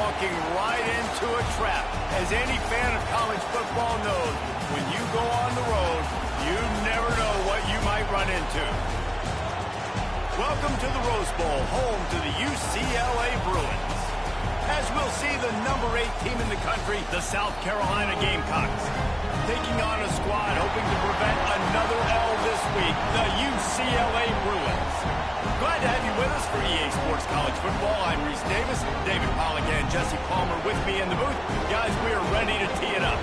walking right into a trap. As any fan of college football knows, when you go on the road, you never know what you might run into. Welcome to the Rose Bowl, home to the UCLA Bruins. As we'll see the number 8 team in the country, the South Carolina Gamecocks, taking on a squad hoping to prevent another L this week, the UCLA Bruins. Glad to have you with us for EA Sports College Football. I'm Reese Davis, David Pollack and Jesse Palmer with me in the booth. Guys, we are ready to tee it up.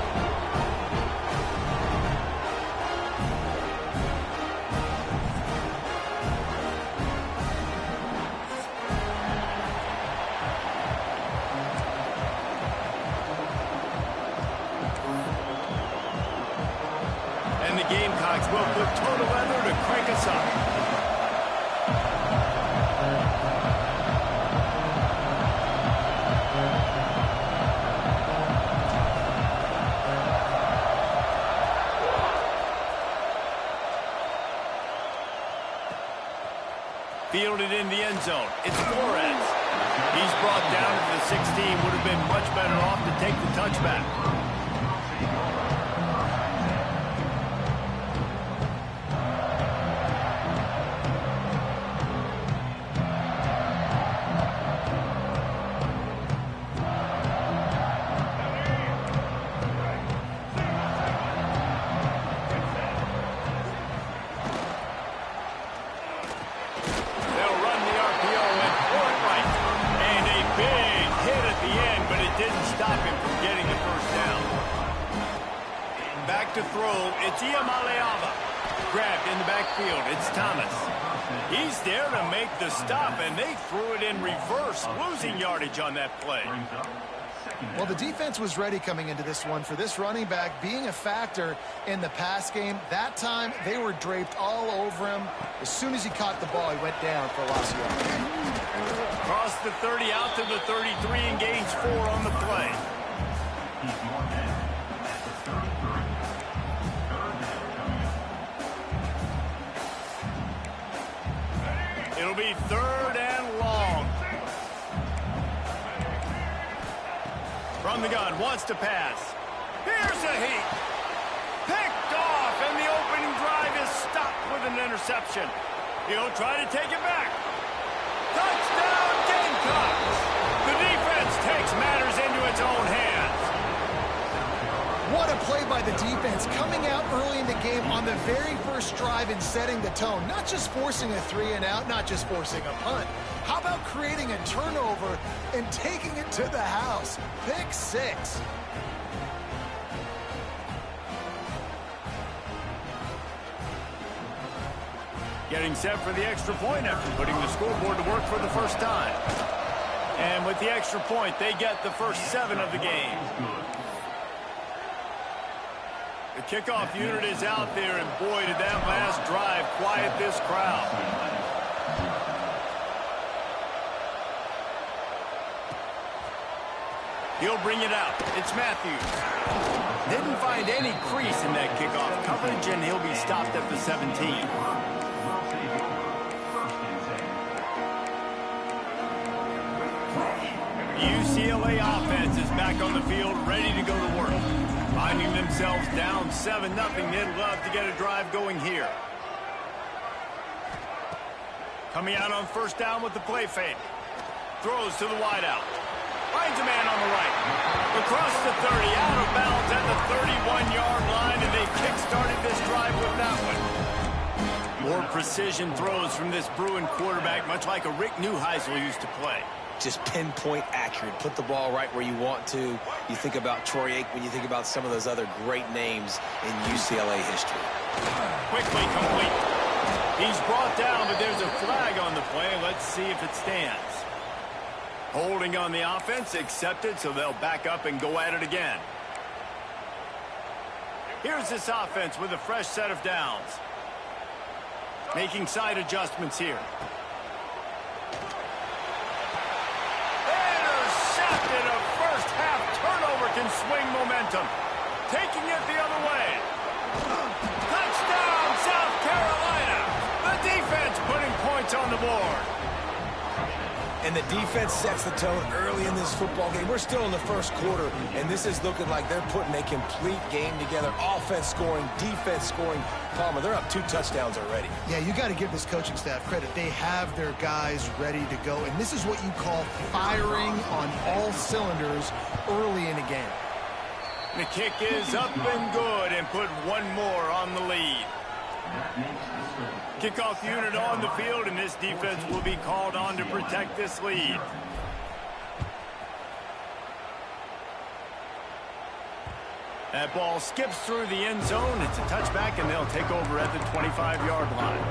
And the Gamecocks will put total leather to crank us up. Fielded in the end zone. It's Flores. He's brought down at the 16. Would have been much better off to take the touchback. To throw, it's Iamaleava. Grabbed in the backfield, it's Thomas. He's there to make the stop, and they threw it in reverse, losing yardage on that play. Well, the defense was ready coming into this one for this running back being a factor in the pass game. That time, they were draped all over him. As soon as he caught the ball, he went down for a loss of yards. Across the 30, out to the 33, and gains 4 on the play. It'll be 3rd and long. From the gun, wants to pass. Here's a heat. Picked off, and the opening drive is stopped with an interception. He'll try to take it back. Touchdown, Gamecocks! The defense takes matters into its own hands. What a play by the defense, coming out early in the game on the very first drive and setting the tone. Not just forcing a 3-and-out, not just forcing a punt. How about creating a turnover and taking it to the house? Pick 6. Getting set for the extra point after putting the scoreboard to work for the first time. And with the extra point, they get the first 7 of the game. The kickoff unit is out there, and boy, did that last drive quiet this crowd. He'll bring it out. It's Matthews. Didn't find any crease in that kickoff coverage, and he'll be stopped at the 17. UCLA offense is back on the field, ready to go to work. Finding themselves down 7-0, they'd love to get a drive going here. Coming out on first down with the play fake. Throws to the wideout. Finds a man on the right. Across the 30, out of bounds at the 31-yard line, and they kick-started this drive with that one. More precision throws from this Bruin quarterback, much like a Rick Neuheisel used to play. Just pinpoint accurate. Put the ball right where you want to. You think about Troy Aikman, you think about some of those other great names in UCLA history. Quickly complete. He's brought down, but there's a flag on the play. Let's see if it stands. Holding on the offense, accepted, so they'll back up and go at it again. Here's this offense with a fresh set of downs. Making side adjustments here. Intercepted. A first half turnover can swing momentum. Taking it the other way. Touchdown, South Carolina. The defense putting points on the board. And the defense sets the tone early in this football game. We're still in the first quarter, and this is looking like they're putting a complete game together. Offense scoring, defense scoring. Palmer, they're up 2 touchdowns already. Yeah, you got to give this coaching staff credit. They have their guys ready to go, and this is what you call firing on all cylinders early in a game. The kick is up and good, and put one more on the lead. Kickoff unit on the field, and this defense will be called on to protect this lead. That ball skips through the end zone. It's a touchback, and they'll take over at the 25-yard line.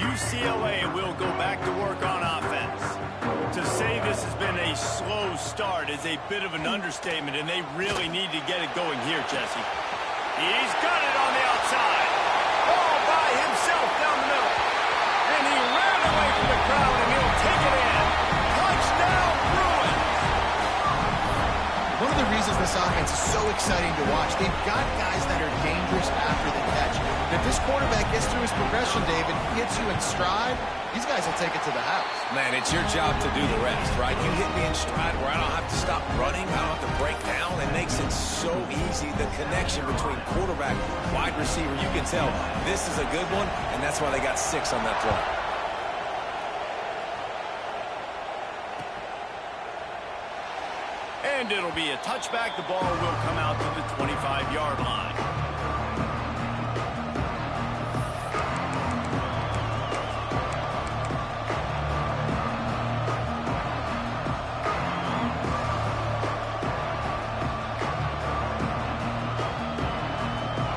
UCLA will go back to work on offense. To say this has been a slow start is a bit of an understatement, and they really need to get it going here, Jesse. He's got it on the outside. All by himself down the middle. And he ran away from the crowd, and he'll take it in. Touchdown, Bruins! One of the reasons this offense is so exciting to watch, they've got guys that are dangerous after the catch. And if this quarterback gets through his progression, David, gets you in stride, these guys will take it to the house. Man, it's your job to do the rest, right? You hit me in stride where I don't have to stop running. I don't have to break down. It makes it so easy. The connection between quarterback, wide receiver, you can tell this is a good one, and that's why they got 6 on that play. And it'll be a touchback. The ball will come out to the 25-yard line.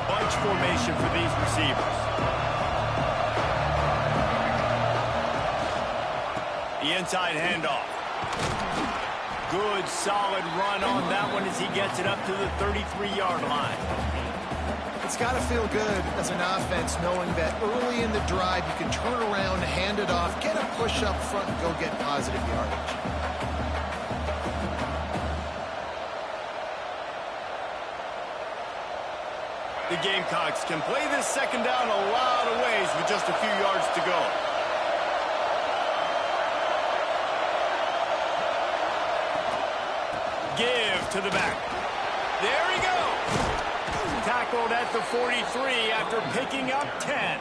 Bunch formation for these receivers. The inside handoff. Good, solid run on that one as he gets it up to the 33-yard line. It's got to feel good as an offense knowing that early in the drive you can turn around, hand it off, get a push up front, and go get positive yardage. The Gamecocks can play this second down a lot of ways with just a few yards to go. Give to the back. There he goes. Tackled at the 43 after picking up 10.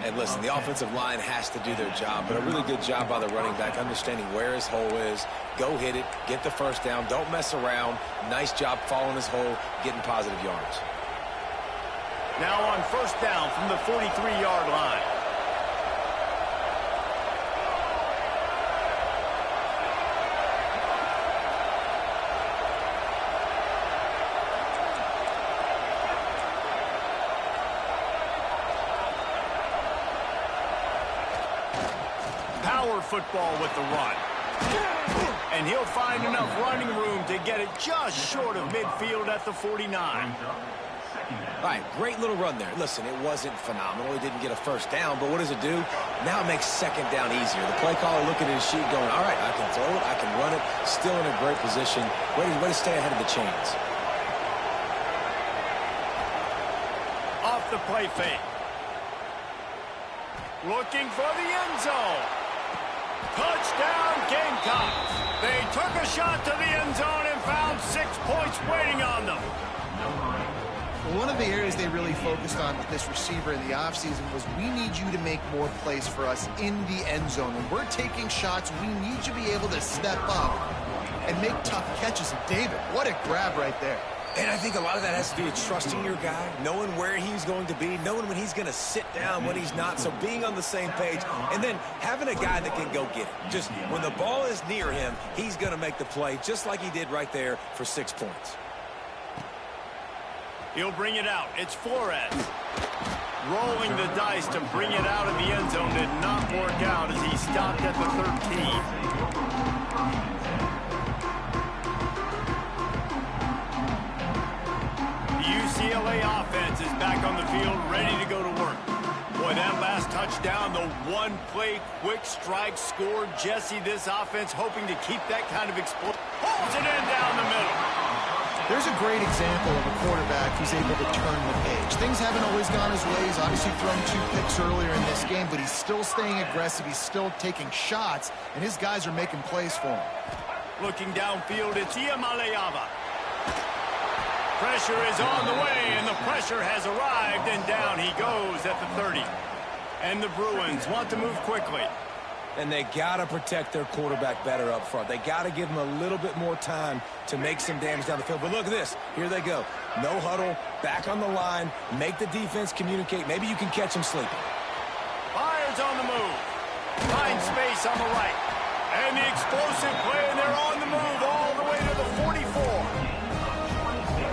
And listen, the offensive line has to do their job, but a really good job by the running back, understanding where his hole is. Go hit it, get the first down, don't mess around. Nice job following his hole, getting positive yards. Now on first down from the 43-yard line. Football with the run. And he'll find enough running room to get it just short of midfield at the 49. All right, great little run there. Listen, it wasn't phenomenal. He didn't get a first down, but what does it do? Now it makes second down easier. The play caller looking at his sheet going, all right, I can throw it, I can run it, still in a great position. Way to stay ahead of the chains. Off the play fake. Looking for the end zone. Touchdown, Gamecocks. They took a shot to the end zone and found 6 points waiting on them. One of the areas they really focused on with this receiver in the offseason was we need you to make more plays for us in the end zone. When we're taking shots, we need you to be able to step up and make tough catches. And David, what a grab right there. And I think a lot of that has to do with trusting your guy, knowing where he's going to be, knowing when he's going to sit down, when he's not, so being on the same page, and then having a guy that can go get it. Just when the ball is near him, he's going to make the play, just like he did right there for 6 points. He'll bring it out. It's Flores. Rolling the dice to bring it out of the end zone did not work out as he stopped at the 13. UCLA offense is back on the field, ready to go to work. Boy, that last touchdown, the one-play quick strike score. Jesse, this offense hoping to keep that kind of explosion. Holds it in down the middle. There's a great example of a quarterback who's able to turn the page. Things haven't always gone his way. He's obviously thrown 2 picks earlier in this game, but he's still staying aggressive. He's still taking shots, and his guys are making plays for him. Looking downfield, it's Iamaleava. Pressure is on the way, and the pressure has arrived, and down he goes at the 30. And the Bruins want to move quickly. And they got to protect their quarterback better up front. They got to give him a little bit more time to make some damage down the field. But look at this. Here they go. No huddle, back on the line, make the defense communicate. Maybe you can catch him sleeping. Fires on the move. Finds space on the right. And the explosive play, and they're on the move all the way to the 44.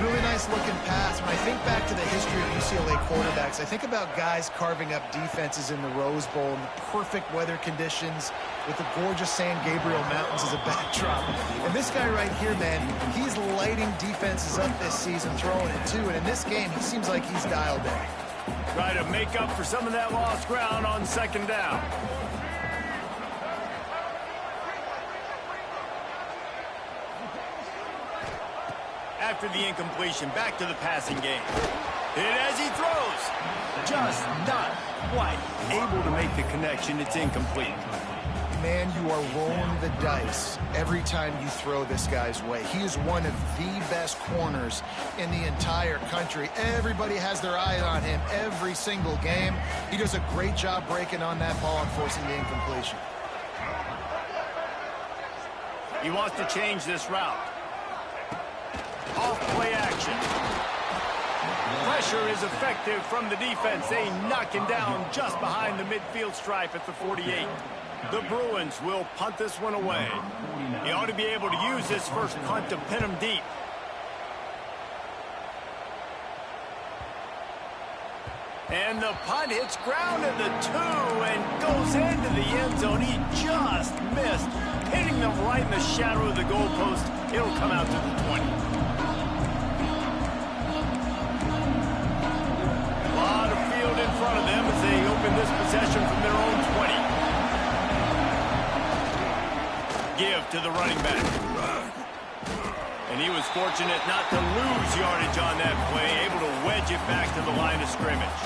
Really nice looking pass. When I think back to the history of UCLA quarterbacks, I think about guys carving up defenses in the Rose Bowl in the perfect weather conditions with the gorgeous San Gabriel Mountains as a backdrop. And this guy right here, man, he's lighting defenses up this season, throwing it too. And in this game, he seems like he's dialed in. Try to make up for some of that lost ground on 2nd down. After the incompletion, back to the passing game. Hit as he throws. Just not quite able to make the connection. It's incomplete. Man, you are rolling the dice every time you throw this guy's way. He is one of the best corners in the entire country. Everybody has their eye on him every single game. He does a great job breaking on that ball and forcing the incompletion. He wants to change this route. Off-play action. Pressure is effective from the defense. They knock him down just behind the midfield stripe at the 48. The Bruins will punt this one away. He ought to be able to use this first punt to pin him deep. And the punt hits ground at the 2 and goes into the end zone. He just missed, hitting them right in the shadow of the goalpost. It'll come out to the 20. In front of them as they open this possession from their own 20. Give to the running back. And he was fortunate not to lose yardage on that play, able to wedge it back to the line of scrimmage.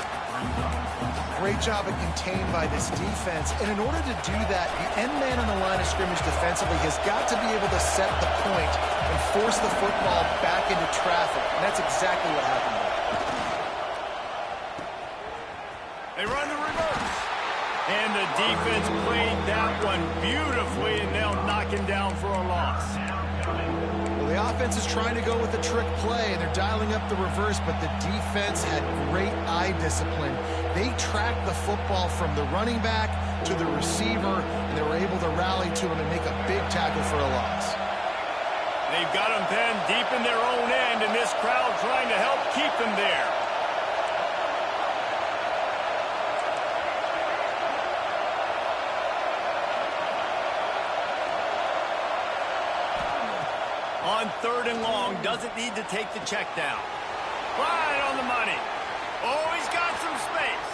Great job of contained by this defense. And in order to do that, the end man on the line of scrimmage defensively has got to be able to set the point and force the football back into traffic. And that's exactly what happened there. They run the reverse. And the defense played that one beautifully, and they'll knock him down for a loss. Well, the offense is trying to go with a trick play, and they're dialing up the reverse, but the defense had great eye discipline. They tracked the football from the running back to the receiver, and they were able to rally to him and make a big tackle for a loss. They've got him pinned deep in their own end, and this crowd trying to help keep them there. On 3rd and long, doesn't need to take the check down. Right on the money. Oh, he's got some space.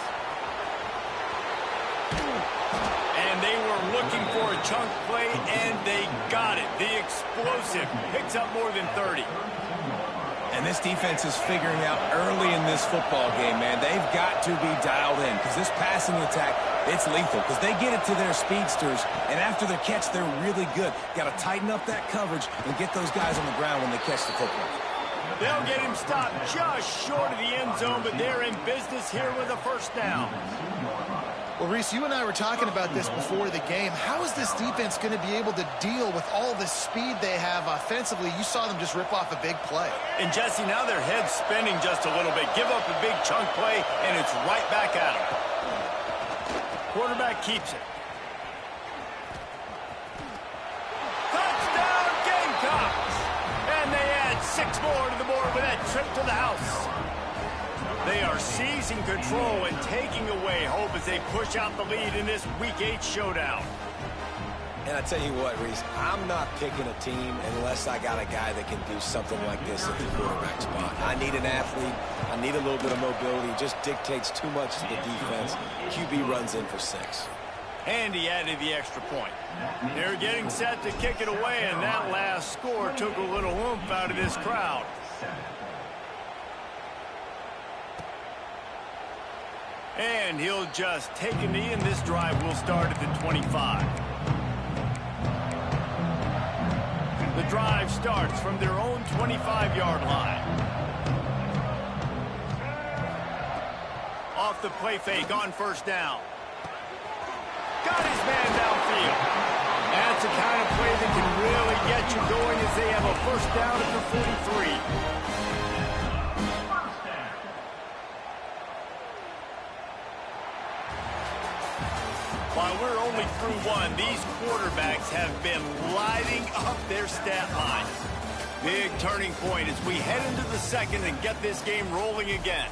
And they were looking for a chunk play, and they got it. The explosive picks up more than 30. And this defense is figuring out early in this football game, man. They've got to be dialed in because this passing attack, it's lethal because they get it to their speedsters, and after the catch, they're really good. Got to tighten up that coverage and get those guys on the ground when they catch the football. They'll get him stopped just short of the end zone, but they're in business here with a first down. Well, Reese, you and I were talking about this before the game. How is this defense going to be able to deal with all the speed they have offensively? You saw them just rip off a big play. And, Jesse, now their head's spinning just a little bit. Give up a big chunk play, and it's right back at them. Quarterback keeps it. Touchdown, Gamecocks! And they add 6 more to the board with that trip to the house. They are seizing control and taking away hope as they push out the lead in this Week 8 showdown. And I tell you what, Reese, I'm not picking a team unless I got a guy that can do something like this at the quarterback spot. I need an athlete. I need a little bit of mobility. It just dictates too much to the defense. QB runs in for 6. And he added the extra point. They're getting set to kick it away, and that last score took a little oomph out of this crowd. And he'll just take a knee, and this drive will start at the 25. The drive starts from their own 25-yard line. Off the play fake on first down. Got his man downfield. That's the kind of play that can really get you going as they have a first down at the 43. While we're only through one, these quarterbacks have been lighting up their stat line. Big turning point as we head into the second and get this game rolling again.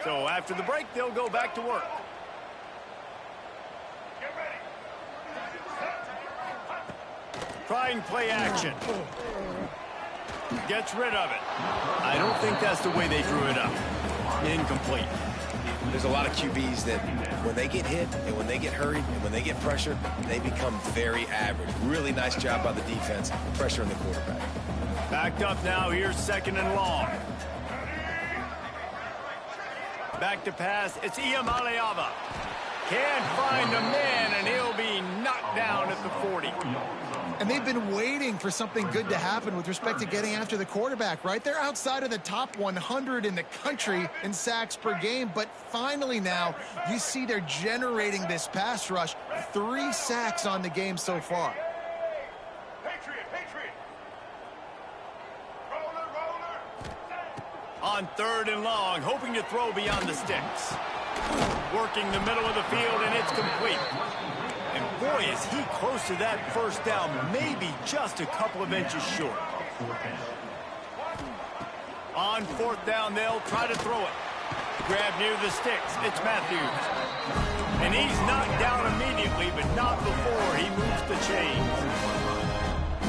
So after the break, they'll go back to work. Trying play action. Gets rid of it. I don't think that's the way they drew it up. Incomplete. There's a lot of QBs that when they get hit and when they get hurried and when they get pressured, they become very average. Really nice job by the defense, pressuring the quarterback. Backed up now. Here's second and long. Back to pass. It's Iamaleava. Can't find a man, and he'll be knocked down at the 40. And they've been waiting for something good to happen with respect to getting after the quarterback, right? They're outside of the top 100 in the country in sacks per game, but finally now you see they're generating this pass rush. 3 sacks on the game so far. On third and long, hoping to throw beyond the sticks. Working the middle of the field, and it's complete. And boy, is he close to that first down, maybe just a couple of inches short. On fourth down, they'll try to throw it. Grab near the sticks. It's Matthews. And he's knocked down immediately, but not before he moves the chains.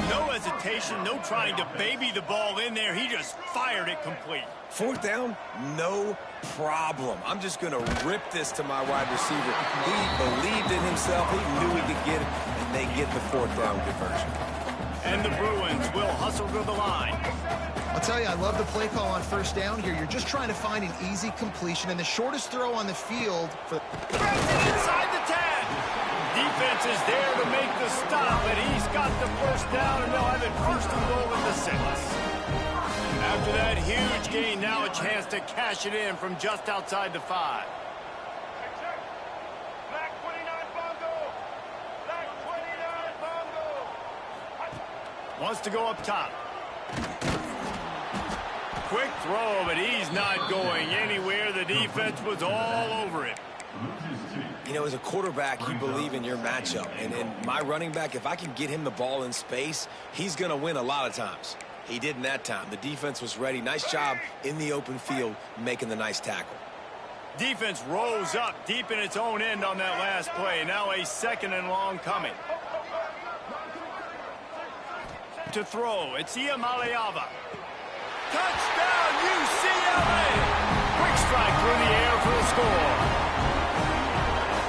No hesitation, no trying to baby the ball in there. He just fired it complete. Fourth down, no problem. I'm just going to rip this to my wide receiver. He believed in himself. He knew he could get it, and they get the fourth down conversion. And the Bruins will hustle to the line. I'll tell you, I love the play call on first down here. You're just trying to find an easy completion, and the shortest throw on the field. Inside the 10. Defense is there to make the stop, and he's got the first down, and they'll have it first and goal at the 6. After that huge gain, now a chance to cash it in from just outside the 5. Wants to go up top. Quick throw, but he's not going anywhere. The defense was all over it. You know, as a quarterback, you believe in your matchup. And in my running back, if I can get him the ball in space, he's going to win a lot of times. He didn't that time. The defense was ready. Nice job in the open field making the nice tackle. Defense rose up deep in its own end on that last play. Now a second and long coming. To throw, it's Iamaleava. Touchdown, UCLA! Quick strike through the air for the score.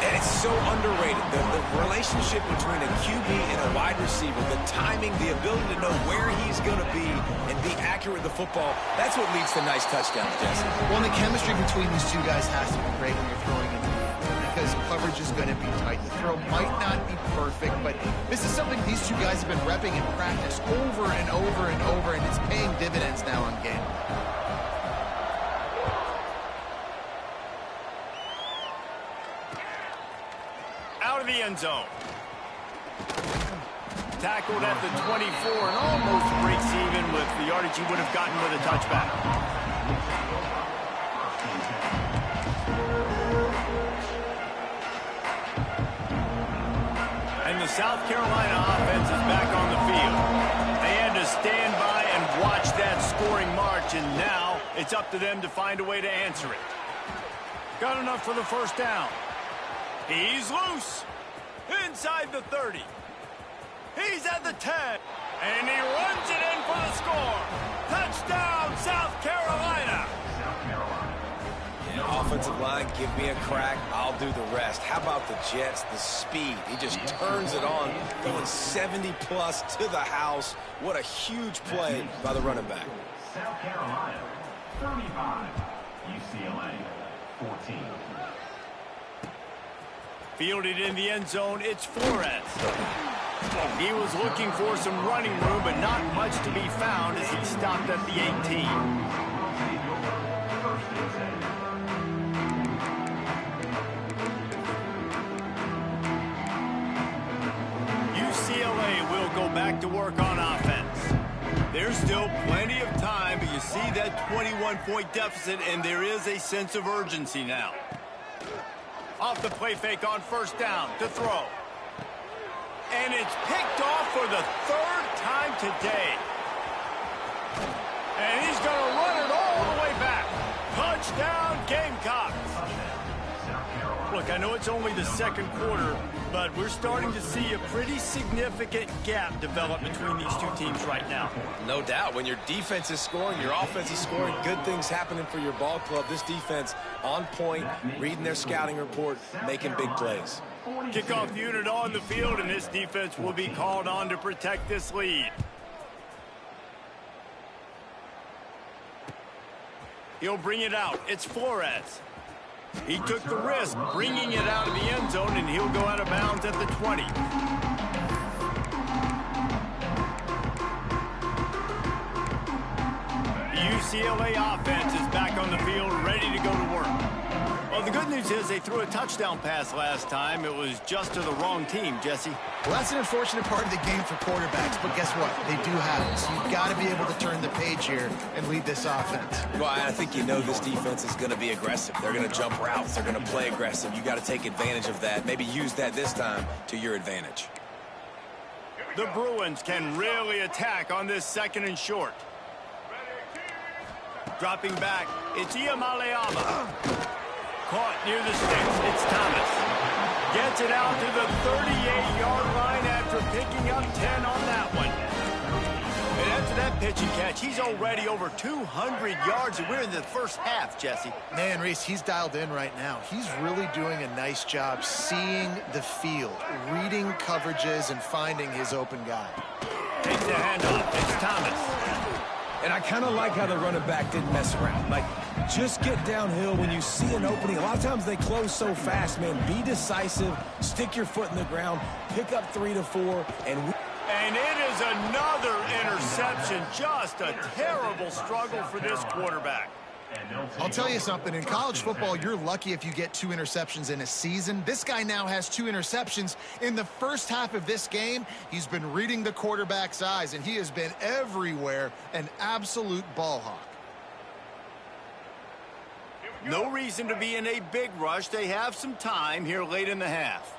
And it's so underrated. The relationship between a QB and a wide receiver, the timing, the ability to know where he's going to be and be accurate with the football, that's what leads to nice touchdowns, Jesse. Well, the chemistry between these two guys has to be great when you're throwing in the field because coverage is going to be tight. The throw might not be perfect, but this is something these two guys have been repping in practice over and over and over, and it's paying dividends now on game. Out of the end zone. Tackled at the 24 and almost breaks even with the yardage he would have gotten with a touchback. And the South Carolina offense is back on the field. They had to stand by and watch that scoring march, and now it's up to them to find a way to answer it. Got enough for the first down. He's loose. Inside the 30. He's at the 10. And he runs it in for the score. Touchdown, South Carolina. Yeah, offensive line, give me a crack, I'll do the rest. How about the Jets, the speed? He just turns it on, going 70-plus to the house. What a huge play by the running back. South Carolina, 35. UCLA, 14. Fielded in the end zone, it's Flores. He was looking for some running room, but not much to be found as he stopped at the 18. UCLA will go back to work on offense. There's still plenty of time, but you see that 21-point deficit, and there is a sense of urgency now. Off the play fake on first down to throw. And it's picked off for the third time today. And he's going to run it all the way back. Touchdown, Gamecocks. Look, I know it's only the second quarter, but we're starting to see a pretty significant gap develop between these two teams right now. No doubt. When your defense is scoring, your offense is scoring, good things happening for your ball club. This defense on point, reading their scouting report, making big plays. Kickoff unit on the field, and this defense will be called on to protect this lead. He'll bring it out. It's Flores. He took the risk bringing it out of the end zone, and he'll go out of bounds at the 20. The UCLA offense is back on the field, ready to go to work. Well, the good news is they threw a touchdown pass last time. It was just to the wrong team, Jesse. Well, that's an unfortunate part of the game for quarterbacks, but guess what? They do have it. So you've got to be able to turn the page here and lead this offense. Well, I think you know this defense is going to be aggressive. They're going to jump routes. They're going to play aggressive. You got to take advantage of that. Maybe use that this time to your advantage. The Bruins can really attack on this second and short. Dropping back, it's Iamaleava. Caught near the sticks, it's Thomas. Gets it out to the 38-yard line after picking up 10 on that one. And after that pitch and catch, he's already over 200 yards, and we're in the first half, Jesse. Man, Reese, he's dialed in right now. He's really doing a nice job seeing the field, reading coverages, and finding his open guy. Takes the handoff, it's Thomas. And I kind of like how the running back didn't mess around. Like, just get downhill when you see an opening. A lot of times they close so fast, man. Be decisive, stick your foot in the ground, pick up 3 to 4, and it is another interception. Just a terrible struggle for this quarterback. I'll tell you something. In college football, you're lucky if you get 2 interceptions in a season. This guy now has 2 interceptions. In the first half of this game, he's been reading the quarterback's eyes, and he has been everywhere, an absolute ball hawk. No reason to be in a big rush. They have some time here late in the half.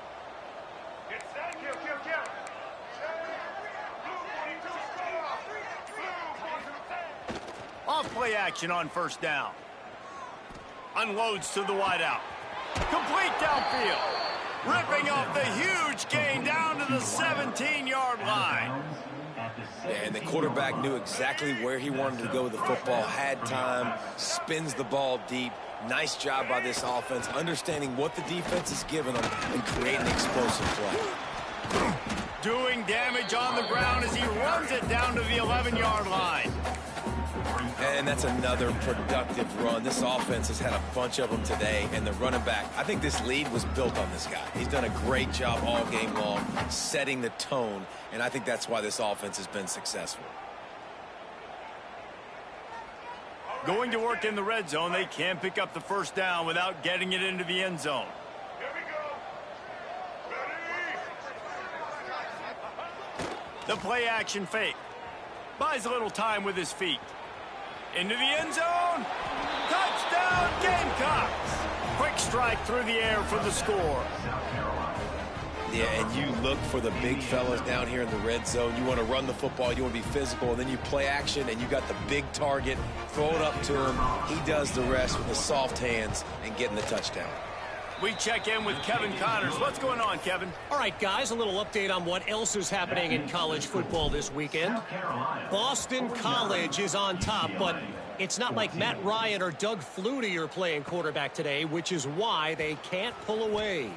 Off play action on first down. Unloads to the wideout. Complete downfield. Ripping off the huge gain down to the 17-yard line. And the quarterback knew exactly where he wanted to go with the football, had time, spins the ball deep. Nice job by this offense, understanding what the defense is giving them and creating explosive play. Doing damage on the ground as he runs it down to the 11-yard line. And that's another productive run. This offense has had a bunch of them today, and the running back, I think this lead was built on this guy. He's done a great job all game long, setting the tone, and I think that's why this offense has been successful. Going to work in the red zone, they can't pick up the first down without getting it into the end zone. The play action fake. Buys a little time with his feet. Into the end zone. Touchdown, Gamecocks. Quick strike through the air for the score. Yeah, and you look for the big fellas down here in the red zone. You want to run the football, you want to be physical, and then you play action, and you got the big target. Throw it up to him. He does the rest with the soft hands and getting the touchdown. We check in with Kevin Connors. What's going on, Kevin? All right, guys, a little update on what else is happening in college football this weekend. Boston College is on top, but it's not like Matt Ryan or Doug Flutie are playing quarterback today, which is why they can't pull away.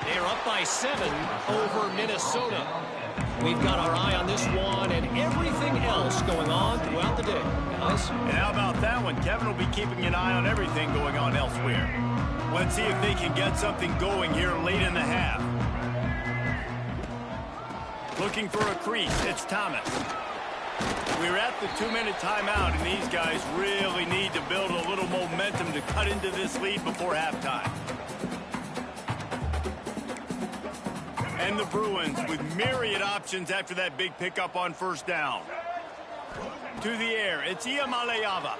They're up by 7 over Minnesota. We've got our eye on this one and everything else going on throughout the day, guys. And how about that one? Kevin will be keeping an eye on everything going on elsewhere. Let's see if they can get something going here late in the half. Looking for a crease. It's Thomas. We're at the 2-minute timeout, and these guys really need to build a little momentum to cut into this lead before halftime. And the Bruins with myriad options after that big pickup on first down. To the air, it's Iamaleava.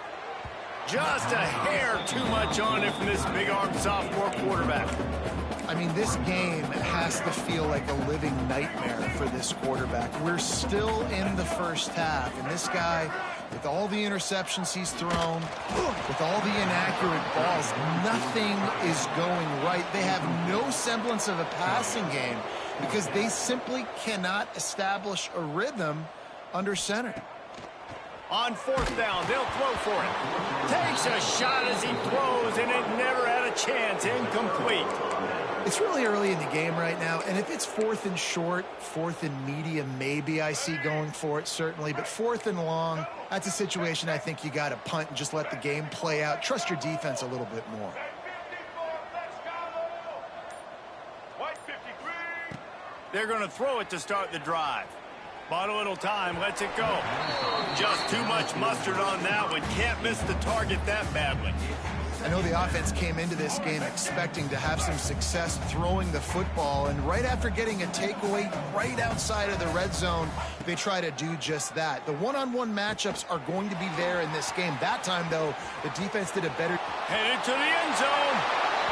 Just a hair too much on it from this big-armed sophomore quarterback. I mean, this game has to feel like a living nightmare for this quarterback. We're still in the first half, and this guy, with all the interceptions he's thrown, with all the inaccurate balls, nothing is going right. They have no semblance of a passing game because they simply cannot establish a rhythm under center. On fourth down, they'll throw for it. Takes a shot as he throws, and it never had a chance. Incomplete. It's really early in the game right now, and if it's 4th and short, 4th and medium, maybe I see going for it, certainly. But 4th and long, that's a situation I think you got to punt and just let the game play out. Trust your defense a little bit more. They're going to throw it to start the drive. Bought a little time, lets it go. Just too much mustard on that one. Can't miss the target that badly. I know the offense came into this game expecting to have some success throwing the football, and right after getting a takeaway right outside of the red zone, they try to do just that. The one-on-one matchups are going to be there in this game. That time, though, the defense did a better... Headed to the end zone.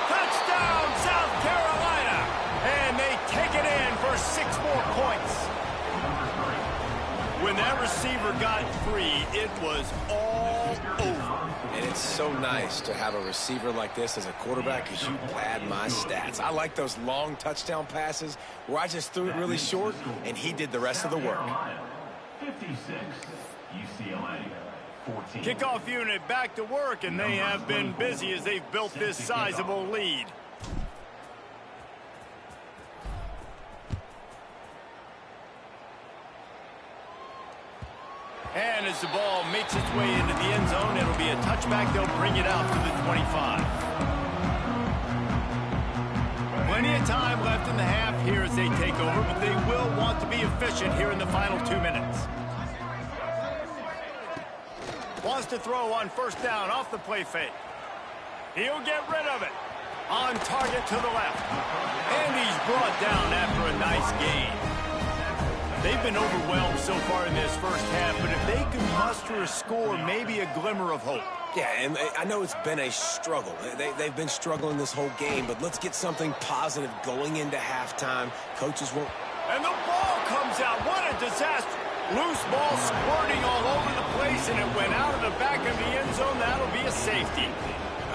Touchdown, South Carolina. And they take it in for 6 more points. When that receiver got free, it was all over. And it's so nice to have a receiver like this as a quarterback because you pad my stats. I like those long touchdown passes where I just threw it really short and he did the rest of the work. 56, UCLA, 14. Kickoff unit back to work, and they have been busy as they've built this sizable lead. And as the ball makes its way into the end zone, it'll be a touchback. They'll bring it out to the 25. Plenty of time left in the half here as they take over, but they will want to be efficient here in the final 2 minutes. Wants to throw on first down off the play fake. He'll get rid of it. On target to the left. And he's brought down after a nice gain. They've been overwhelmed so far in this first half, but if they can muster a score, maybe a glimmer of hope. Yeah, and I know it's been a struggle. They've been struggling this whole game, but let's get something positive going into halftime. Coaches won't... And the ball comes out. What a disaster. Loose ball squirting all over the place, and it went out of the back of the end zone. That'll be a safety.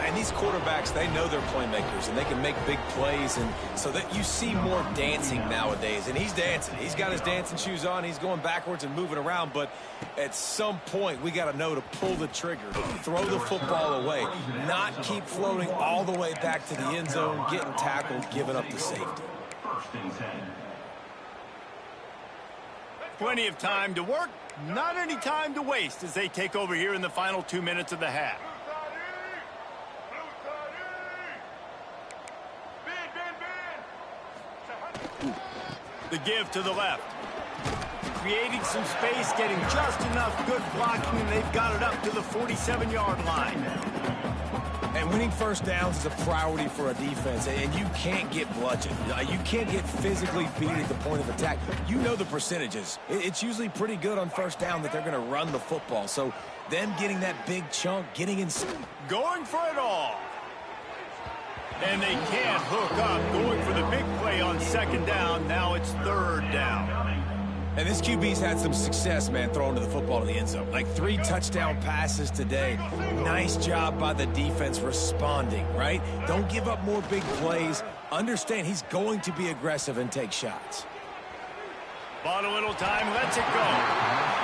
And these quarterbacks, they know they're playmakers, and they can make big plays, and so that you see more dancing nowadays. And he's dancing. He's got his dancing shoes on. He's going backwards and moving around, but at some point, we got to know to pull the trigger, throw the football away, not keep floating all the way back to the end zone, getting tackled, giving up the safety. 1st and 10. Plenty of time to work, not any time to waste as they take over here in the final 2 minutes of the half. The give to the left. Creating some space, getting just enough good blocking, and they've got it up to the 47-yard line. And winning first downs is a priority for a defense, and you can't get bludgeoned. You can't get physically beat at the point of attack. You know the percentages. It's usually pretty good on first down that they're going to run the football. So them getting that big chunk, getting in... Going for it all. And they can't hook up. Going for the big play on second down. Now it's third down. And this QB's had some success, man, throwing to the football in the end zone. Like 3 touchdown passes today. Nice job by the defense responding, right? Don't give up more big plays. Understand he's going to be aggressive and take shots. Bought a little time, lets it go.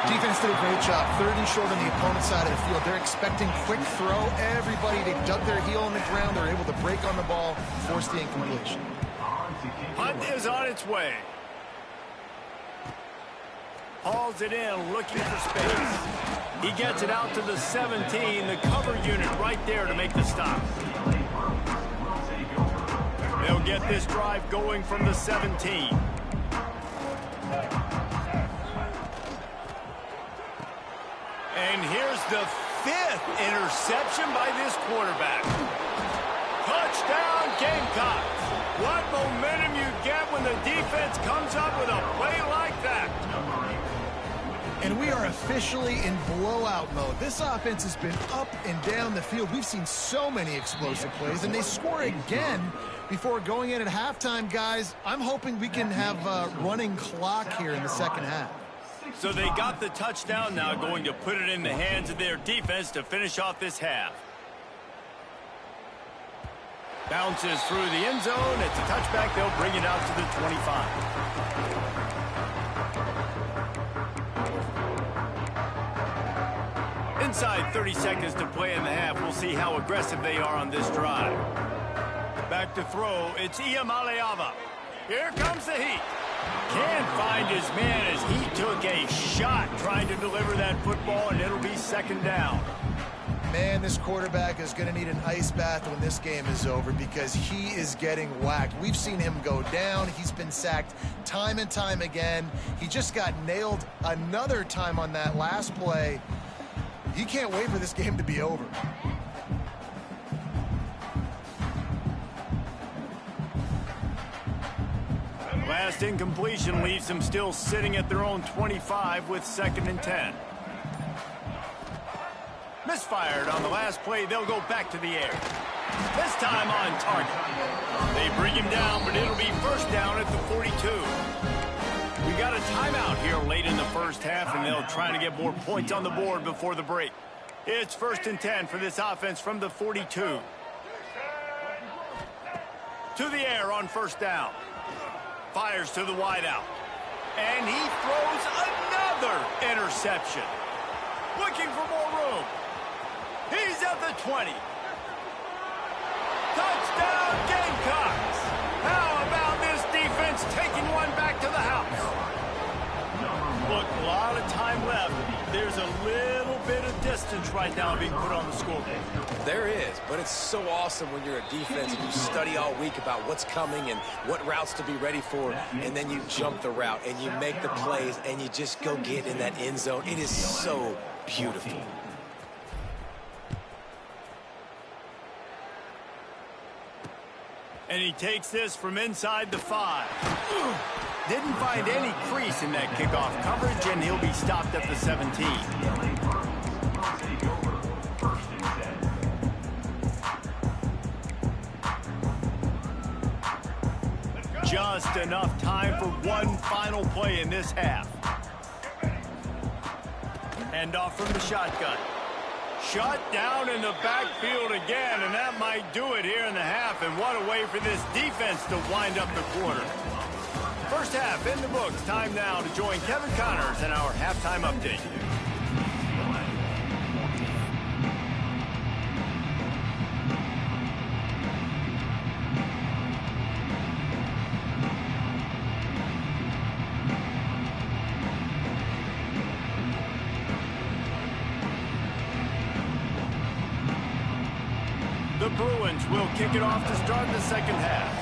Defense did a great job. 30 short on the opponent's side of the field. They're expecting quick throw. Everybody, they dug their heel on the ground. They're able to break on the ball, force the incompletion. Punt is on its way. Hauls it in, looking for space. He gets it out to the 17, the cover unit right there to make the stop. They'll get this drive going from the 17. And here's the 5th interception by this quarterback. Touchdown, Gamecocks. What momentum you get when the defense comes up with a play like that. And we are officially in blowout mode. This offense has been up and down the field. We've seen so many explosive plays, and they score again before going in at halftime, guys. I'm hoping we can have a running clock here in the second half. So they got the touchdown now, going to put it in the hands of their defense to finish off this half. Bounces through the end zone. It's a touchback. They'll bring it out to the 25. Inside 30 seconds to play in the half. We'll see how aggressive they are on this drive. Back to throw. It's Iamaleava. Here comes the heat. Can't find his man as he took a shot trying to deliver that football, and it'll be second down. Man, this quarterback is going to need an ice bath when this game is over because he is getting whacked. We've seen him go down. He's been sacked time and time again. He just got nailed another time on that last play. He can't wait for this game to be over. Last incompletion leaves them still sitting at their own 25 with 2nd and 10. Misfired on the last play. They'll go back to the air. This time on target. They bring him down, but it'll be first down at the 42. We got a timeout here late in the first half, and they'll try to get more points on the board before the break. It's 1st and 10 for this offense from the 42. To the air on first down. Fires to the wideout. And he throws another interception. Looking for more room. He's at the 20. Touchdown, Gamecocks. How about this defense taking one back to the house? Look, a lot of time left. There's a little bit of distance right now being put on the scoreboard. There is, but it's so awesome when you're a defense and you study all week about what's coming and what routes to be ready for, and then you jump the route and you make the plays and you just go get in that end zone. It is so beautiful. And he takes this from inside the 5. Didn't find any crease in that kickoff coverage, and he'll be stopped at the 17. Just enough time for one final play in this half. Handoff from the shotgun. Shut down in the backfield again, and that might do it here in the half. And what a way for this defense to wind up the quarter. First half in the books. Time now to join Kevin Connors in our halftime update. The Bruins will kick it off to start the second half.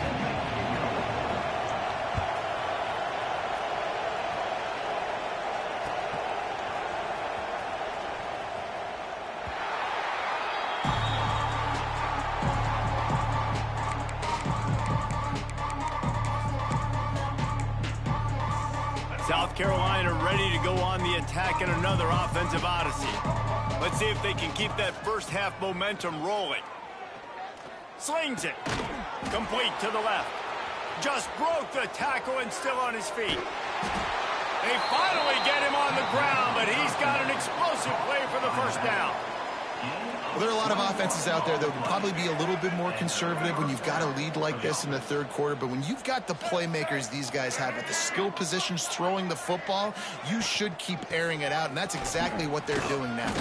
South Carolina ready to go on the attack in another offensive odyssey. Let's see if they can keep that first half momentum rolling. Slings it. Complete to the left. Just broke the tackle and still on his feet. They finally get him on the ground, but he's got an explosive play for the first down. Well, there are a lot of offenses out there that would probably be a little bit more conservative when you've got a lead like this in the third quarter. But when you've got the playmakers these guys have at the skill positions throwing the football, you should keep airing it out. And that's exactly what they're doing now.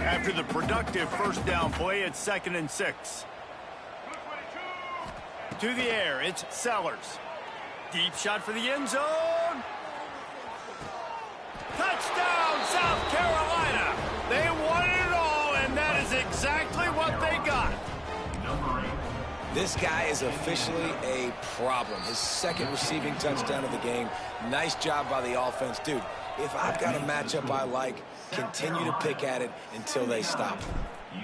After the productive first down play, it's 2nd and 6. To the air, it's Sellers. Deep shot for the end zone. Touchdown, South Carolina. They won it all, and that is exactly what they got. This guy is officially a problem. His 2nd receiving touchdown of the game. Nice job by the offense. Dude, if I've got a matchup I like, continue to pick at it until they stop.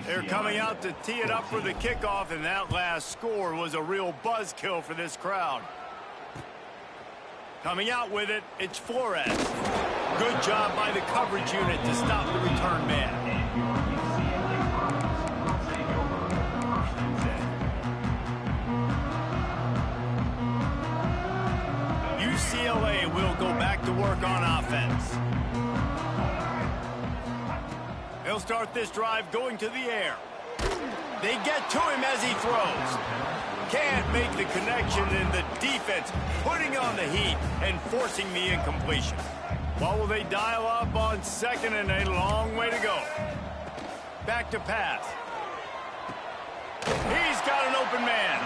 They're coming out to tee it up for the kickoff, and that last score was a real buzzkill for this crowd. Coming out with it, it's Flores. Good job by the coverage unit to stop the return man. UCLA will go back to work on offense. He'll start this drive going to the air. They get to him as he throws. Can't make the connection, and the defense putting on the heat and forcing the incompletion. What will they dial up on 2nd and a long way to go? Back to pass. He's got an open man.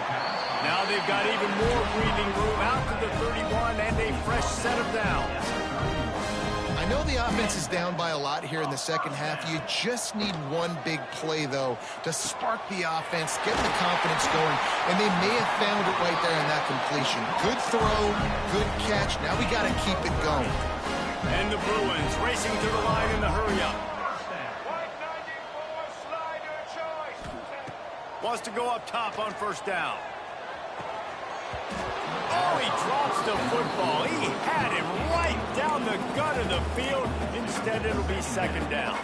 Now they've got even more breathing room out to the 31 and a fresh set of downs. I know the offense is down by a lot here in the second half. You just need one big play, though, to spark the offense, get the confidence going, and they may have found it right there in that completion. Good throw, good catch. Now we got to keep it going. And the Bruins racing to the line in the hurry-up. Wants to go up top on first down. Oh, he drops the football. He had him right down the gut of the field. Instead, it'll be 2nd down.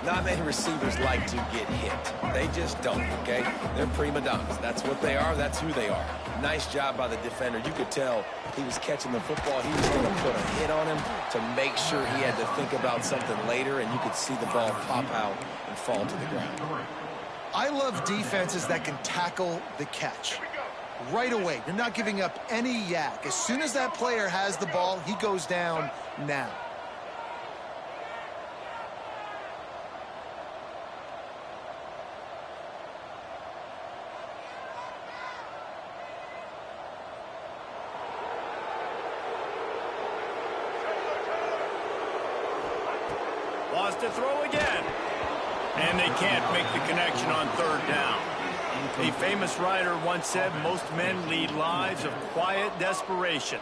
Not many receivers like to get hit. They just don't, okay? They're prima donnas. That's what they are. That's who they are. Nice job by the defender. You could tell he was catching the football. He was going to put a hit on him to make sure he had to think about something later, and you could see the ball pop out and fall to the ground. I love defenses that can tackle the catch. Right away, you're not giving up any yak. As soon as that player has the ball, he goes down now. Wants to throw again. And they can't make the connection on 3rd down. A famous writer once said, most men lead lives of quiet desperation.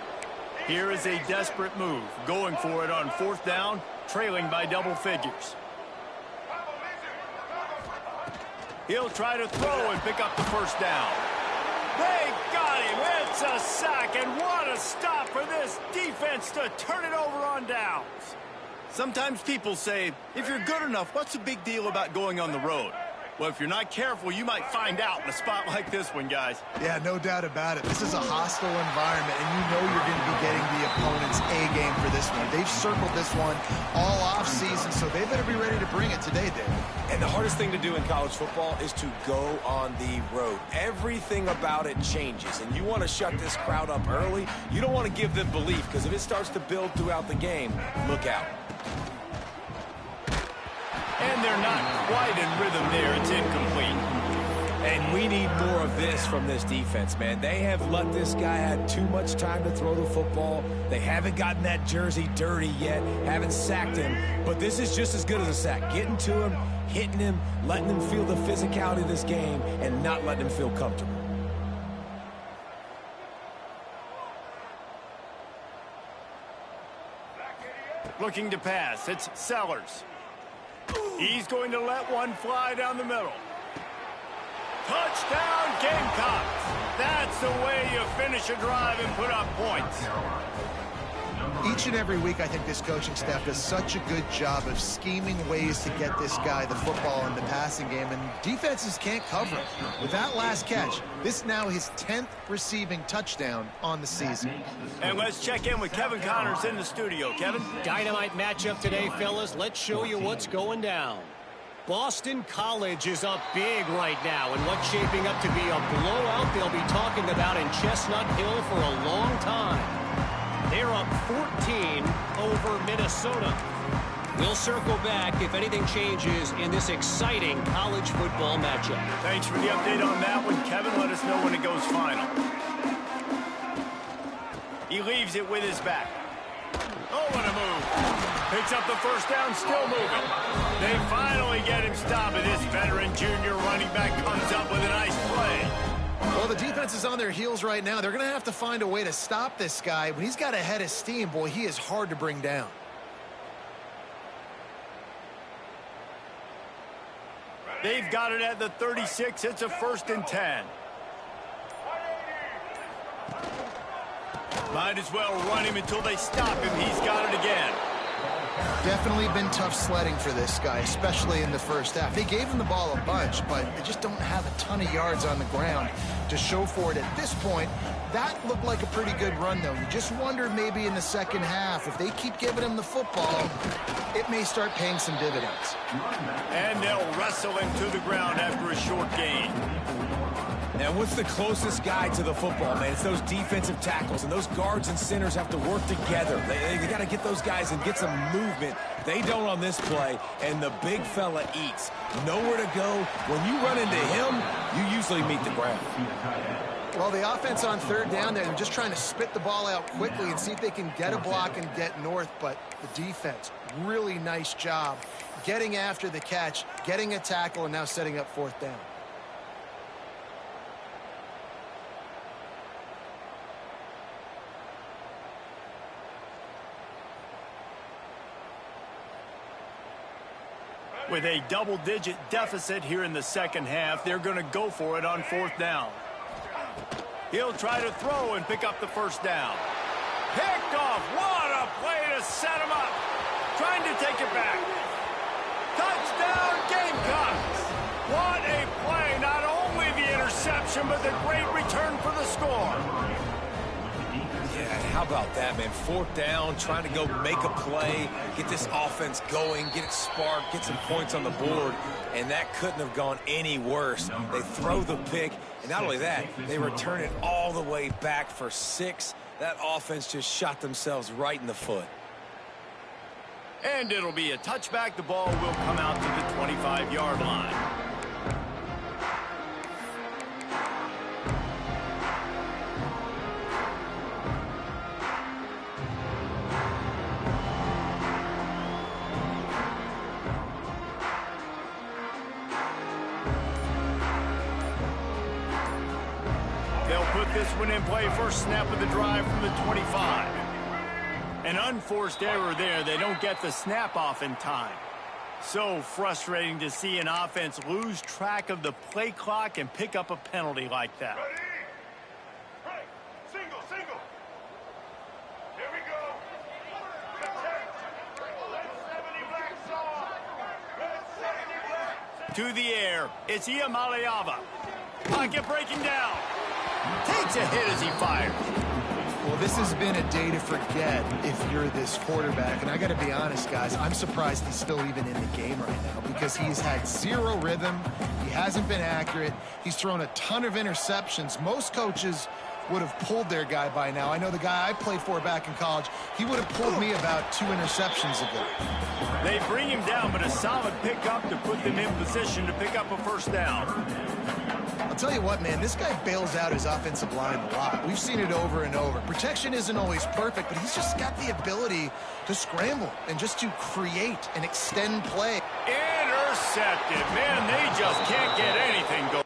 Here is a desperate move, going for it on 4th down, trailing by double figures. He'll try to throw and pick up the first down. They got him. It's a sack, and what a stop for this defense to turn it over on downs. Sometimes people say, if you're good enough, what's the big deal about going on the road? Well, if you're not careful, you might find out in a spot like this one, guys. Yeah, no doubt about it. This is a hostile environment, and you know you're going to be getting the opponent's A-game for this one. They've circled this one all offseason, so they better be ready to bring it today, Dave. And the hardest thing to do in college football is to go on the road. Everything about it changes, and you want to shut this crowd up early. You don't want to give them belief, because if it starts to build throughout the game, look out. And they're not quite in rhythm there. It's incomplete. And we need more of this from this defense, man. They have let this guy have too much time to throw the football. They haven't gotten that jersey dirty yet, haven't sacked him. But this is just as good as a sack. Getting to him, hitting him, letting him feel the physicality of this game, and not letting him feel comfortable. Looking to pass. It's Sellers. He's going to let one fly down the middle. Touchdown, Gamecocks. That's the way you finish a drive and put up points. Each and every week, I think this coaching staff does such a good job of scheming ways to get this guy the football in the passing game, and defenses can't cover him. With that last catch, this is now his 10th receiving touchdown on the season. And let's check in with Kevin Connors in the studio. Kevin? Dynamite matchup today, fellas. Let's show you what's going down. Boston College is up big right now, and what's shaping up to be a blowout they'll be talking about in Chestnut Hill for a long time. They're up 14 over Minnesota. We'll circle back if anything changes in this exciting college football matchup. Thanks for the update on that one, Kevin. Let us know when it goes final. He leaves it with his back. Oh, what a move. Picks up the first down, still moving. They finally get him stopped, and this veteran junior running back comes up with a nice play. Well, the defense is on their heels right now. They're going to have to find a way to stop this guy. When he's got a head of steam, boy, he is hard to bring down. They've got it at the 36. It's a 1st and 10. Might as well run him until they stop him. He's got it again. Definitely been tough sledding for this guy, especially in the first half. They gave him the ball a bunch, but they just don't have a ton of yards on the ground to show for it at this point. That looked like a pretty good run, though. You just wonder maybe in the second half, if they keep giving him the football, it may start paying some dividends. And they'll wrestle him to the ground after a short gain. Now, what's the closest guy to the football, man? It's those defensive tackles, and those guards and centers have to work together. They got to get those guys and get some movement. They don't on this play, and the big fella eats. Nowhere to go. When you run into him, you usually meet the ground. Well, the offense on 3rd down there, they're just trying to spit the ball out quickly and see if they can get a block and get north, but the defense, really nice job getting after the catch, getting a tackle, and now setting up 4th down. With a double-digit deficit here in the second half, they're going to go for it on 4th down. He'll try to throw and pick up the 1st down. Picked off. What a play to set him up. Trying to take it back. Touchdown, Gamecocks. What a play. Not only the interception, but the great return for the score. Yeah, how about that, man? 4th down, trying to go make a play, get this offense going, get it sparked, get some points on the board, and that couldn't have gone any worse. They throw the pick, and not only that, they return it all the way back for 6. That offense just shot themselves right in the foot. And it'll be a touchback. The ball will come out to the 25-yard line. They'll put this one in play. First snap of the drive from the 25. An unforced error there. They don't get the snap off in time. So frustrating to see an offense lose track of the play clock and pick up a penalty like that. Ready? Right. Single, single. Here we go. Red 70 black saw. Red 70 black. To the air. It's Iamaleava. Pocket breaking down. Takes a hit as he fires. Well, this has been a day to forget if you're this quarterback. And I got to be honest, guys, I'm surprised he's still even in the game right now because he's had zero rhythm. He hasn't been accurate. He's thrown a ton of interceptions. Most coaches would have pulled their guy by now. I know the guy I played for back in college, he would have pulled me about 2 interceptions ago. They bring him down, but a solid pickup to put them in position to pick up a 1st down. I'll tell you what, man, this guy bails out his offensive line a lot. We've seen it over and over. Protection isn't always perfect, but he's just got the ability to scramble and just to create and extend play. Intercepted. Man, they just can't get anything going.